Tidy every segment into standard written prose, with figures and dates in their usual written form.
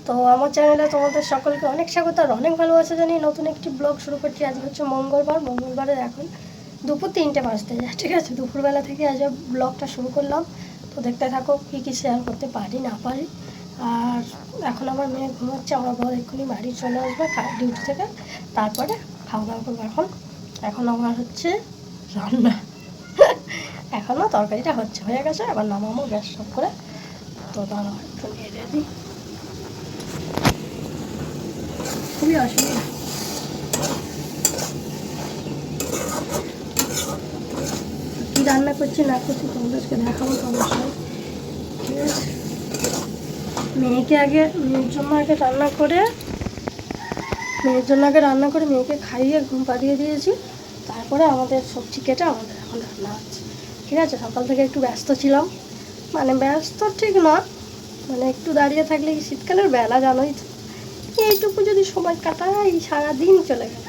তো আমার চ্যানেলে তোমাদের সকলকে অনেক স্বাগত আর অনেক ভালোবাসা জানিয়ে নতুন একটি ব্লগ শুরু করছি। আজ হচ্ছে মঙ্গলবারের এখন দুপুর 3টে বাজতে যায়, ঠিক আছে। দুপুরবেলা থেকে আজ ব্লগটা শুরু করলাম। তো দেখতে থাকো কী কী শেয়ার করতে পারি না পারি। আর এখন আমার মেয়ে ঘুমাচ্ছে, আমার বর এক্ষুনি বাড়ি চলে আসবে ডিউটি থেকে, তারপরে খাওয়া দাওয়া করবো। এখন আমার হচ্ছে রান্না এখনও তরকারিটা হয়ে গেছে, এবার নামাবো গ্যাস সব করে। তো দাঁড়াও একটু নিয়ে রেডি, খুবই অসুবিধা। কী রান্না করছি না করছি তোমাদেরকে দেখাবো তো অবশ্যই, ঠিক আছে। মেয়ের জন্য আগে রান্না করে মেয়েকে খাইয়ে ঘুম পাড়িয়ে দিয়েছি। তারপরে আমাদের সবজি কেটে আমাদের এখন রান্না হচ্ছে, ঠিক আছে। সকাল থেকে একটু ব্যস্ত ছিলাম, মানে ব্যস্ত ঠিক না, মানে একটু দাঁড়িয়ে থাকলে শীতকালের বেলা জানোই তো, এইটুকু যদি সময় কাটাই সারাদিন চলে গেল।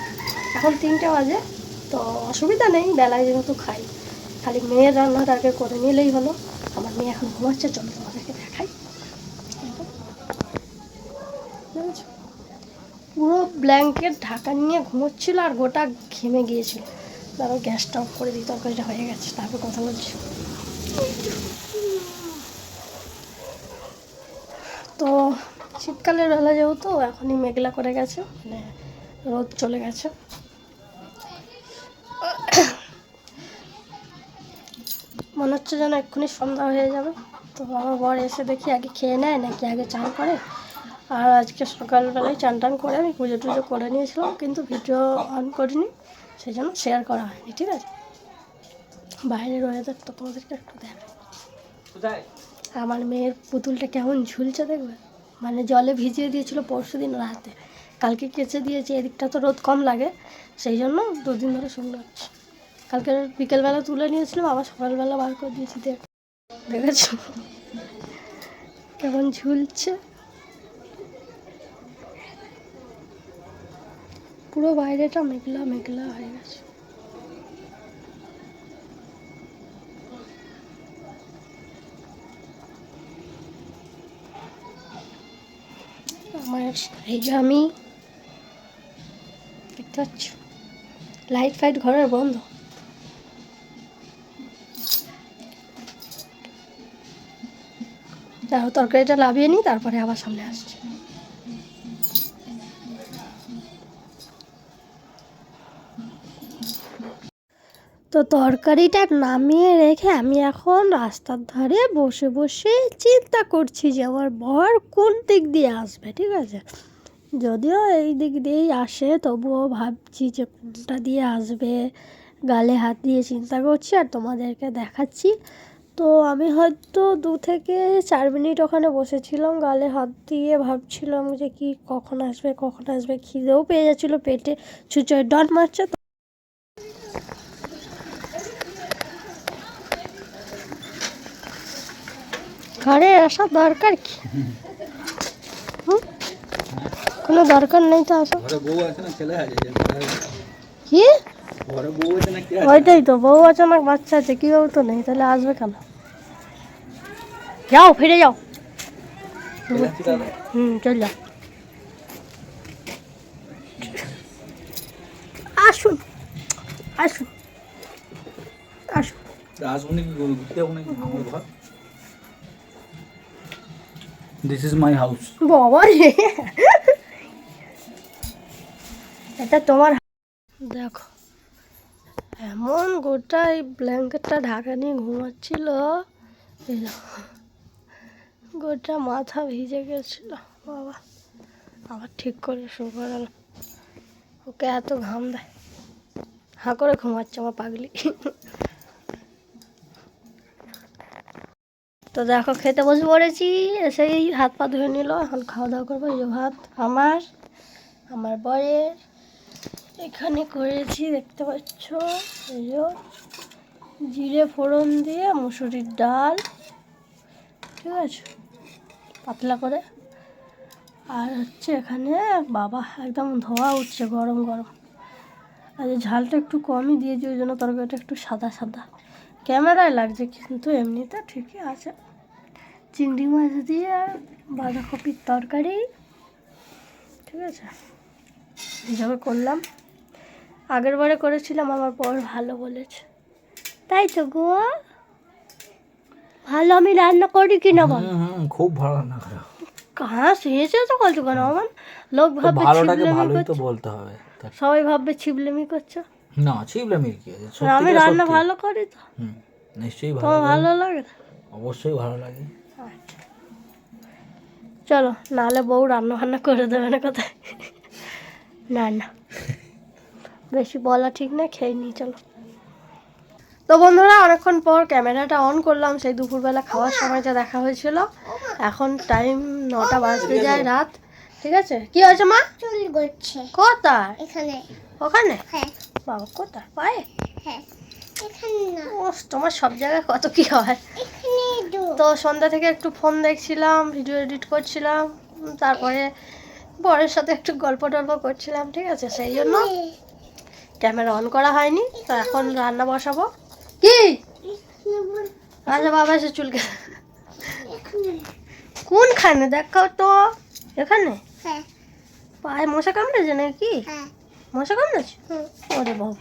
এখন 3টে বাজে, তো অসুবিধা নেই, বেলায় যেহেতু খাই। খালি মেয়ের রান্নাটা আগে করে নিলেই হলো। আমার মেয়ে এখন ঘুমাচ্ছে, চলো তোমাদেরকে দেখাই। পুরো ব্ল্যাঙ্কেট ঢাকা নিয়ে ঘুমোচ্ছিল আর গোটা ঘেমে গিয়েছিল। তারপর গ্যাসটা অফ করে দিই, তরকারিটা হয়ে গেছে, তারপর কথা বলছি। তো শীতকালের বেলা যেহেতু এখনই মেঘলা করে গেছে, মানে রোদ চলে গেছে। মনে হচ্ছে যেন এক্ষুনি সন্ধ্যা হয়ে যাবে। তো আমার বর এসে দেখি আগে খেয়ে নেয় নাকি আগে চান করে। আর আজকে সকালবেলায় চান টান করে আমি পুজো টুজো করে নিয়েছিলাম, কিন্তু ভিডিও অন করিনি, সেই জন্য শেয়ার করা হয়নি, ঠিক আছে। বাইরের ওয়েদার তো তোমাদেরকে একটু দেখ, আমার মেয়ের পুতুলটা কেমন ঝুলছে দেখবে। মানে জলে ভিজিয়ে দিয়েছিল পরশুদিন রাতে, কালকে কেচে দিয়েছে। এদিকটা তো রোদ কম লাগে, সেই জন্য 2 দিন ধরে শুকনো হচ্ছে। কালকে বিকেলবেলা তুলে নিয়েছিলাম, আবার সকালবেলা বার করে দিয়েছি। দেখেছ কেমন ঝুলছে, পুরো বাইরেটা মেঘলা মেঘলা হয়ে গেছে। আমার এই যে আমি দেখতে পাচ্ছ লাইট ফাইট ঘরের বন্ধ। তাও তরকারিটা লাভিয়ে নিই, তারপরে আবার সামনে আসছে। তো তরকারিটা নামিয়ে রেখে আমি এখন রাস্তার ধারে বসে বসে চিন্তা করছি যে আমার বর কোন দিক দিয়ে আসবে, ঠিক আছে। যদিও এই দিক দিয়েই আসে, তবুও ভাবছি যে কোনটা দিয়ে আসবে, গালে হাত দিয়ে চিন্তা করছি আর তোমাদেরকে দেখাচ্ছি। তো আমি হয়তো 2 থেকে 4 মিনিট ওখানে বসেছিলাম গালে হাত দিয়ে, ভাবছিলাম যে কি কখন আসবে। খিদেও পেয়ে যাচ্ছিলো, পেটে ছুঁচোয় ডন মারছে। ঘরে আসার দরকার কি? কোনো দরকার নেই তো আসা। কি ওইটাই তো, বউ আছে না বাচ্চা আছে, কেউ তো নেই, তাহলে আসবে কেন? যাও, ফিরে যাও। চল যাও। আসুন আসুন আসুন। This is my house. বাবা রে, এটা তোমার। দেখো এমন গোটা এই ব্ল্যাঙ্কেটটা ঢাকা নিয়ে ঘুমাচ্ছিল, গোটা মাথা ভিজে গেছিল। বাবা আবার ঠিক করে শুরু করালো, ওকে এত ঘাম দেয়, হাঁ করে ঘুমাচ্ছে আমার পাগলি। তো দেখো খেতে বসে পড়েছি, এসেই হাত পা ধুয়ে নিল, এখন খাওয়া দাওয়া করবো। এই যে ভাত আমার বরের, এখানে করেছি দেখতে পাচ্ছ, এই যে জিরে ফোড়ন দিয়ে মুসুরির ডাল, ঠিক আছে, পাতলা করে। আর হচ্ছে এখানে বাবা একদম ধোয়া উঠছে গরম গরম। আর এই ঝালটা একটু কমই দিয়েছি, ওই জন্য তরকারিটা একটু সাদা সাদা ক্যামেরায় লাগছে, কিন্তু এমনিতে ঠিকই আছে। চিংড়ি মাছ দিয়ে বাঁধাকপির তরকারি, ঠিক আছে, এইভাবে করলাম। আগের বারে করেছিলাম, আমার বর ভালো বলেছে। তাই তো গো, ভালো আমি রান্না করি কিনা বল? খুব ভালো রান্না করো। কাহা শিখেছে তো বলছো কেন? আমার লোক ভাববে ভালোটাকে ছিবলেমি ভালোই তো করছো, বলতে হবে। সবাই ভাববে ছিবলেমি করছো। না ছিবলামির কি আছে, আর আমি সত্যিটা রান্না সত্যি। ভালো করি তো, নিশ্চয়ই ভালো তোমার করো। ভালো লাগে? অবশ্যই ভালো লাগে। আচ্ছা চলো, নাহলে বউ রান্না বান্না করে দেবে না কোথায়। না না, বেশি বলা ঠিক না, খেয়ে নিই চলো। তো বন্ধুরা, অনেকক্ষণ পর ক্যামেরাটা অন করলাম, সেই দুপুরবেলা খাওয়ার সময়টা দেখা হয়েছিল। এখন টাইম 9টা বাজতে যায় রাত। ঠিক আছে, কি হয়েছে মা? চুল করছে কোথায়? এখানে। ওখানে? হ্যাঁ বাবা কোথায়? পায়ে? হ্যাঁ এখানে না, ও, তোমার সব জায়গায় কত কি হয়। এখানে তো সন্ধ্যা থেকে একটু ফোন দেখছিলাম, ভিডিও এডিট করছিলাম, তারপরে বরের সাথে একটু গল্প টল্প করছিলাম। ঠিক আছে, সেই জন্য ক্যামেরা অন করা হয়নি। তো এখন রান্না বসাবো। কি? আচ্ছা বাবা এসে চুলকে কোনখানে দেখাও তো? এখানে হ্যাঁ পায়ে মশা কামড়েছে নাকি? হ্যাঁ মশা কামড়েছে? ওরে বাবা।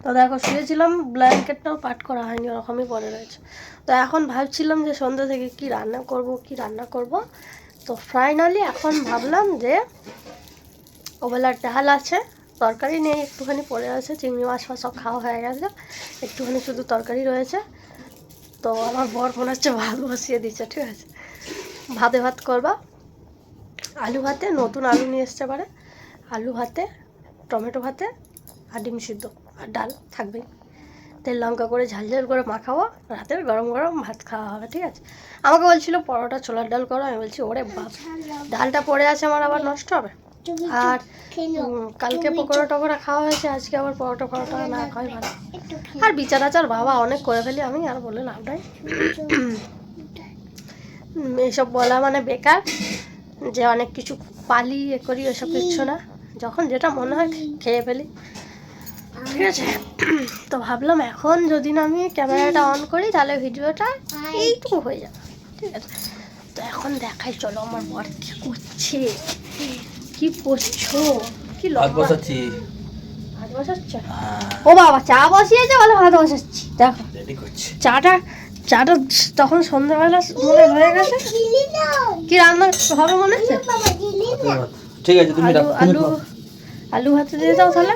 তো দেখো, শুয়েছিলাম, ব্ল্যাঙ্কেটটাও পাট করা হয়নি, ওরকমই পড়ে রয়েছে। তো এখন ভাবছিলাম যে সন্ধ্যা থেকে কি রান্না করব। তো ফাইনালি এখন ভাবলাম যে ওবেলার ডাল আছে, তরকারি নেই, একটুখানি পড়ে আছে, চিংড়ি মাছ ফাছ সব খাওয়া হয়ে গেছে, একটুখানি শুধু তরকারি রয়েছে। তো আমার বর মনে হচ্ছে ভাত বসিয়ে দিচ্ছে। ঠিক আছে, ভাতে ভাত করবা, আলু ভাতে, নতুন আলু নিয়ে এসতে পারে, আলু ভাতে, টমেটো ভাতে, আর ডিম সিদ্ধ, আর ডাল থাকবেই। তেল লঙ্কা করে ঝাল ঝাল করে মাখাবো, রাতের গরম গরম ভাত খাওয়া হবে। ঠিক আছে, আমাকে বলছিল পরোটা ছোলার ডাল করো, আমি বলছি ওরে বাপ, ডালটা পড়ে আছে আমার, আবার নষ্ট হবে। আর কালকে পকোড়া টকোড়া খাওয়া হয়েছে, আজকে আবার পরোটা ফরোটা না খাওয়াই ভালো। আর বিচার আচার বাবা অনেক করে ফেলি আমি, আর বলে লাভ নাই। এইসব বলা মানে বেকার, যে অনেক কিছু পালি এ করি, ওসব কিচ্ছু না, যখন যেটা মনে হয় খেয়ে ফেলি। ঠিক আছে, তো ভাবলাম এখন যদি না আমি ক্যামেরাটা অন করি তাহলে ভিডিওটা এইটুকু হয়ে যাবে। ঠিক আছে, তো এখন দেখাই চলো আমার বর কি করছে। কি করছো? কি ভাত লম্বা বসাচ্ছি। ভাত বসাচ্ছে? ও বাবা, চা বসিয়েছে বলে ভাত বসাচ্ছি। দেখো রেডি করছি। চাটা তখন সন্ধ্যাবেলা মনে হয়ে গেছে। কি রান্না হবে মনে হচ্ছে? ঠিক আছে, তুমি আলু আলু রাখো। আলু ভাতে দিয়ে দাও তাহলে।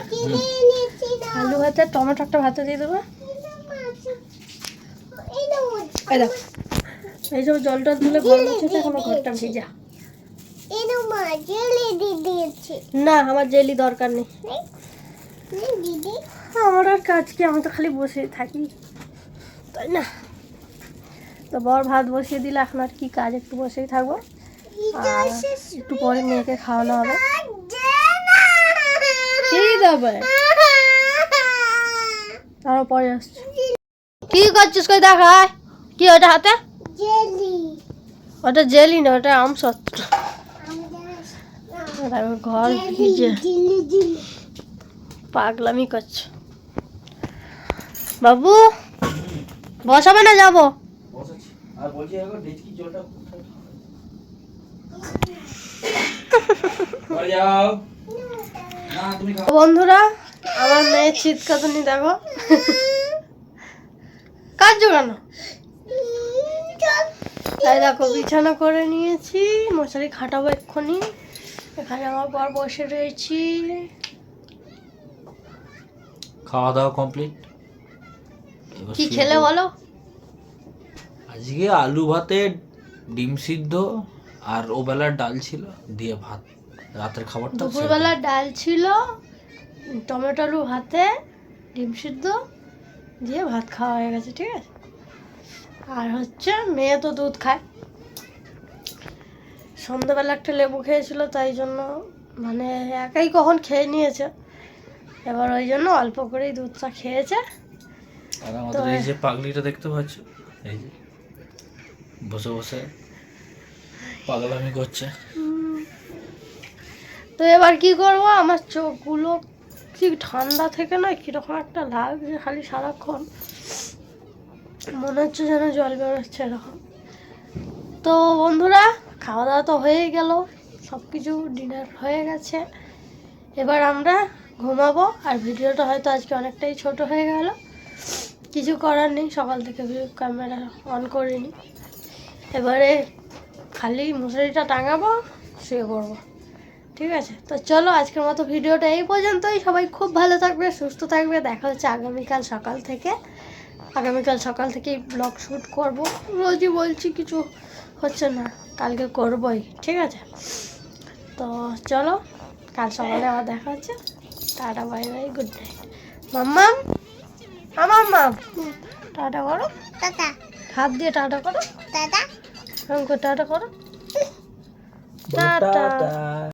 আলু ভাতে, টমেটো একটা ভাতে দিয়ে দেবো। এই দেখো, এই সব জলটা দিলে গরম হচ্ছে, এখনো ঘরটা ভিজা। না, আমার জেলি দরকার নেই, দিদি আমার আর কাজ কি, আমি তো খালি বসে থাকি, তাই না? তো বর ভাত বসিয়ে দিলে এখন আর কি কাজ, একটু বসেই থাকবো, আর একটু পরে মেয়েকে খাওয়ানো হবে। কি দেবে? তারও পরে আসছে। কি করছিস কই দেখায়? কি ওটা হাতে? জেলি ওটা জেলি না, ওটা আমসত্র। দেখো ঘর ভিজে, জিলি জিলি পাগলামি করছে। বাবু বসাবে না, যাবো? বসাচ্ছি। আর বলছি একবার ডেচকি জলটা কোথায়? ঘরে যাও। না তুমি খাও। বন্ধুরা, আমার মেয়ের চিৎকাতুনি দেখো, কাজ জোগানো। তাই দেখো, বিছানা করে নিয়েছি, মশারি খাটাবো এক্ষুনি। এখানে আমার বর বসে রয়েছি। খাওয়া দাওয়া কমপ্লিট। কি খেলে বলো? আজকে আলু ভাতে, ডিম সিদ্ধ, আর ওবেলার ডাল ছিল দিয়ে ভাত। রাতের খাবারটা দুপুরবেলা ডাল ছিল, টমেটো আলু ভাতে, ডিম সিদ্ধ দিয়ে ভাত খাওয়া হয়ে গেছে। ঠিক আছে, আর হচ্ছে মেয়ে তো দুধ খায়, সন্ধ্যাবেলা একটা লেবু খেয়েছিল, তাই জন্য মানে একাই কখন খেয়ে নিয়েছে, এবার ওই জন্য অল্প করেই দুধটা খেয়েছে। আর আমাদের এই যে পাগলিটা দেখতে পাচ্ছ, এই যে বসে বসে পাগলামি করছে। তো এবার কি করব, আমার চোখগুলো কি ঠান্ডা থেকে নয় কীরকম একটা লাগছে, খালি সারাক্ষণ মনে হচ্ছে যেন জল বেরোচ্ছে এরকম। তো বন্ধুরা, খাওয়া দাওয়া তো হয়েই গেল, সব কিছু ডিনার হয়ে গেছে। এবার আমরা ঘুমাবো। আর ভিডিওটা হয়তো আজকে অনেকটাই ছোট হয়ে গেল, কিছু করার নেই, সকাল থেকে ক্যামেরা অন করিনি। এবারে খালি মশারিটা টাঙাবো, শুয়ে পড়বো। ঠিক আছে, তো চলো আজকের মতো ভিডিওটা এই পর্যন্তই। সবাই খুব ভালো থাকবে, সুস্থ থাকবে। দেখা হচ্ছে আগামীকাল সকাল থেকে। আগামীকাল সকাল থেকেই ব্লগ শ্যুট করব। রোজই বলছি, কিছু হচ্ছে না, কালকে করবই। ঠিক আছে, তো চলো কাল সকালে আবার দেখা হচ্ছে। Tata, bye bye, good night. মাম্মাম, মাম্মাম, টাটা করো। টাটা হাত দিয়ে টাটা করো। টাটা টাটা করো। টাটা।